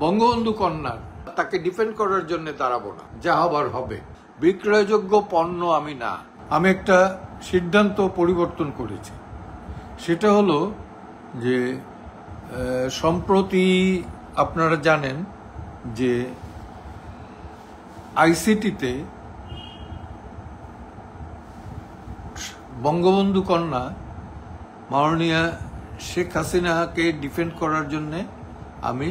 বঙ্গবন্ধু কন্যার তাকে ডিফেন্ড করার জন্য দাঁড়াবো না, যা হবার হবে। বিক্রয়যোগ্য পণ্য আমি না। আমি একটা সিদ্ধান্ত পরিবর্তন করেছি, সেটা হলো যে সম্প্রতি আপনারা জানেন যে আইসিটিতে বঙ্গবন্ধু কন্যা মাননীয়া শেখ হাসিনাকে ডিফেন্ড করার জন্য আমি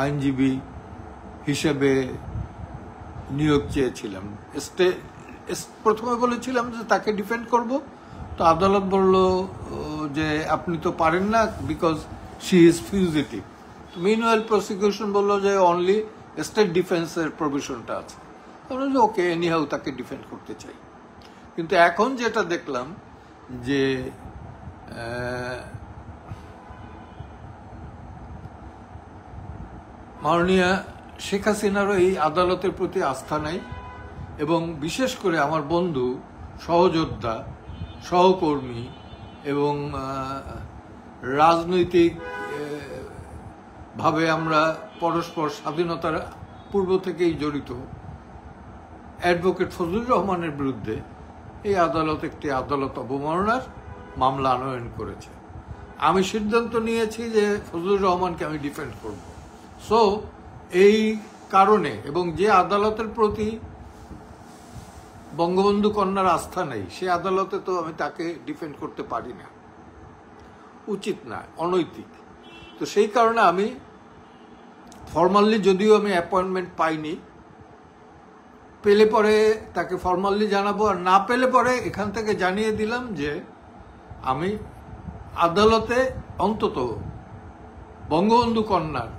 আইনজীবী হিসেবে নিয়োগ চেয়েছিলাম। প্রথমে বলেছিলাম যে তাকে ডিফেন্ড করব, তো আদালত বলল যে আপনি তো পারেন না, because she is fugitive. Meanwhile prosecution বলল যে অনলি স্টেট ডিফেন্সের প্রভিশনটা আছে। ওকে, এনিহাউ তাকে ডিফেন্ড করতে চাই। কিন্তু এখন যেটা দেখলাম যে মাননীয়া শেখ হাসিনারও এই আদালতের প্রতি আস্থা নাই, এবং বিশেষ করে আমার বন্ধু, সহযোদ্ধা, সহকর্মী এবং রাজনৈতিক ভাবে আমরা পরস্পর স্বাধীনতার পূর্ব থেকেই জড়িত অ্যাডভোকেট ফজলুর রহমানের বিরুদ্ধে এই আদালত একটি আদালত অবমাননার মামলা আনয়ন করেছে। আমি সিদ্ধান্ত নিয়েছি যে ফজলুর রহমানকে আমি ডিফেন্ড করব। সো এই কারণে, এবং যে আদালতের প্রতি বঙ্গবন্ধু কন্যার আস্থা নেই, সে আদালতে তো আমি তাকে ডিফেন্ড করতে পারি না, উচিত না, অনৈতিক। তো সেই কারণে আমি ফর্মালি, যদিও আমি অ্যাপয়েন্টমেন্ট পাইনি, পেলে পরে তাকে ফর্মালি জানাবো, আর না পেলে পরে এখান থেকে জানিয়ে দিলাম যে আমি আদালতে অন্তত বঙ্গবন্ধু কন্যার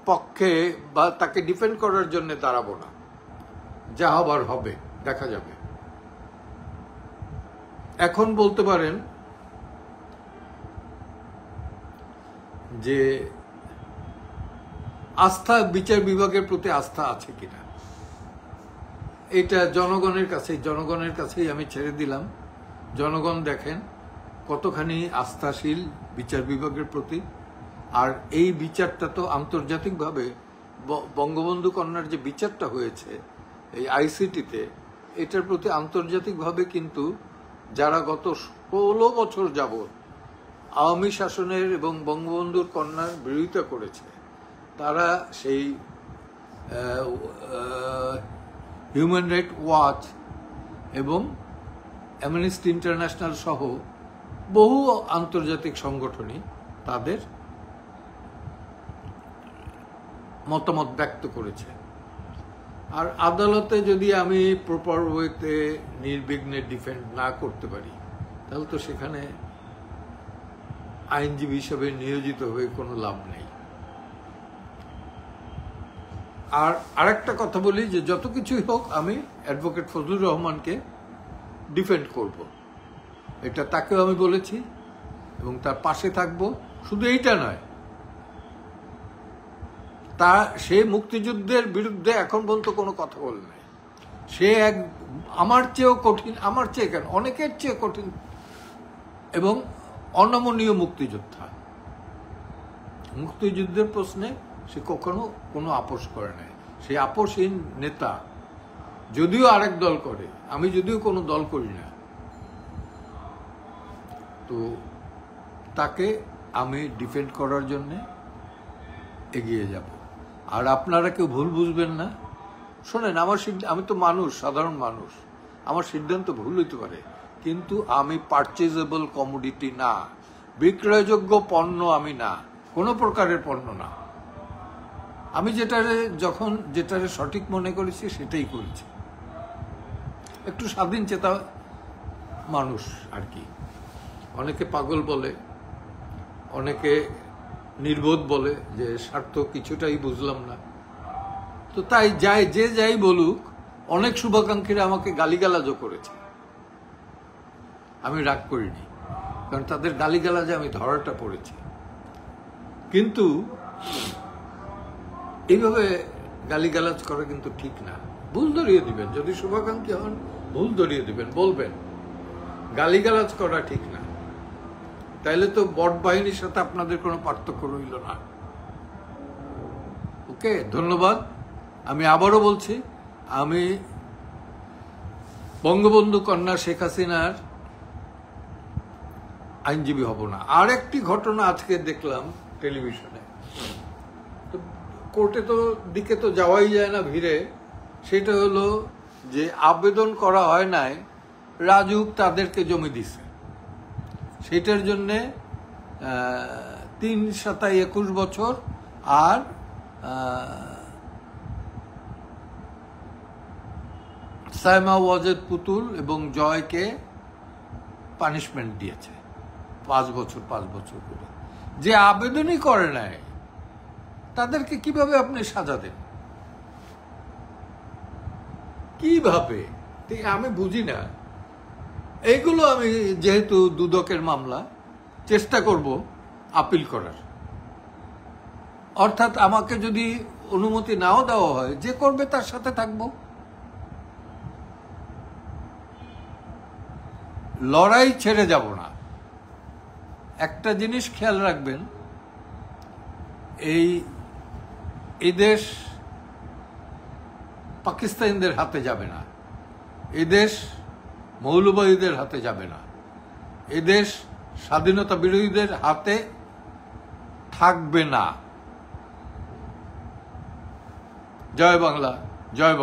পক্ষে বা তাকে ডিফেন্ড করার জন্য দাঁড়াবো না, যা হবার হবে, দেখা যাবে। এখন বলতে পারেন যে আস্থা, বিচার বিভাগের প্রতি আস্থা আছে কিনা, এটা জনগণের কাছেই আমি ছেড়ে দিলাম। জনগণ দেখেন কতখানি আস্থাশীল বিচার বিভাগের প্রতি। আর এই বিচারটা তো আন্তর্জাতিকভাবে, বঙ্গবন্ধু কন্যার যে বিচারটা হয়েছে এই আইসিটিতে, এটার প্রতি আন্তর্জাতিকভাবে কিন্তু যারা গত 16 বছর যাবৎ আওয়ামী শাসনের এবং বঙ্গবন্ধুর কন্যার বিরোধিতা করেছে, তারা সেই হিউম্যান রাইট ওয়াচ এবং অ্যামনেস্টি ইন্টারন্যাশনাল সহ বহু আন্তর্জাতিক সংগঠনই তাদের মতামত ব্যক্ত করেছে। আর আদালতে যদি আমি প্রপার ওয়েতে নির্বিঘ্নে ডিফেন্ড না করতে পারি, তাহলে তো সেখানে আইনজীবী হিসেবে নিয়োজিত হয়ে কোনো লাভ নেই। আর আরেকটা কথা বলি যে যত কিছুই হোক, আমি অ্যাডভোকেট ফজলুর রহমানকে ডিফেন্ড করব, এটা তাকেও আমি বলেছি এবং তার পাশে থাকব। শুধু এইটা নয়, সে মুক্তিযুদ্ধের বিরুদ্ধে এখন পর্যন্ত কোনো কথা বলে নাই। সে আমার চেয়েও কঠিন, আমার চেয়ে কেন, অনেকের চেয়ে কঠিন এবং অনমনীয় মুক্তিযোদ্ধা। মুক্তিযুদ্ধের প্রশ্নে সে কখনো কোনো আপোষ করে নাই। সে আপোষহীন নেতা, যদিও আরেক দল করে, আমি যদিও কোনো দল করি না। তো তাকে আমি ডিফেন্ড করার জন্য এগিয়ে যাব। আর আপনারা কেউ ভুল বুঝবেন না। শোনেন, আমি তো মানুষ, সাধারণ মানুষ, আমার সিদ্ধান্ত ভুল হইতে পারে, কিন্তু আমি পারচেজেবল কমোডিটি না, বিক্রয়যোগ্য পণ্য আমি না, কোনো প্রকারের পণ্য না। আমি যেটারে সঠিক মনে করেছি সেটাই করেছি। একটু স্বাধীন চেতা মানুষ আর কি। অনেকে পাগল বলে, অনেকে নির্বোধ বলে যে স্বার্থ কিছুটাই বুঝলাম না। তো তাই যে যাই বলুক, অনেক শুভাকাঙ্ক্ষীরা আমাকে গালিগালাজও করেছে, আমি রাগ করিনি, কারণ তাদের গালিগালাজে আমি ধরাটা পড়েছি। কিন্তু এইভাবে গালিগালাজ করা কিন্তু ঠিক না। ভুল ধরিয়ে দিবেন, যদি শুভাকাঙ্ক্ষী হন ভুল ধরিয়ে দিবেন, বলবেন, গালিগালাজ করা ঠিক না। তাইলে তো বট বাহিনীর সাথে আপনাদের কোনো পার্থক্য রইল না। ওকে, ধন্যবাদ। আমি আবারও বলছি, আমি বঙ্গবন্ধু কন্যা শেখ হাসিনার আইনজীবী হব না। আর একটি ঘটনা আজকে দেখলাম টেলিভিশনে, কোর্টে তো দিকে তো যাওয়াই যায় না ভিড়ে। সেটা হলো যে আবেদন করা হয় নাই, রাজউক তাদেরকে জমি দিছে, সেটার জন্যে 3-7-21 বছর আর সাইমা ওয়াজেদ পুতুল এবং জয়কে পানিশমেন্ট দিয়েছে 5 বছর 5 বছর করে। যে আবেদনই করে নাই তাদেরকে কিভাবে আপনি সাজা দেন? কিভাবে? আমি বুঝি না। এইগুলো আমি যেহেতু দুদকের মামলা, চেষ্টা করব আপিল করার। অর্থাৎ আমাকে যদি অনুমতি নাও দেওয়া হয়, যে করবে তার সাথে থাকব। লড়াই ছেড়ে যাব না। একটা জিনিস খেয়াল রাখবেন, এই দেশ পাকিস্তানিদের হাতে যাবে না, এদেশ মৌলবাদীদের হাতে যাবে না, এদেশ স্বাধীনতা বিরোধীদের হাতে থাকবে না। জয় বাংলা, জয় বাংলা।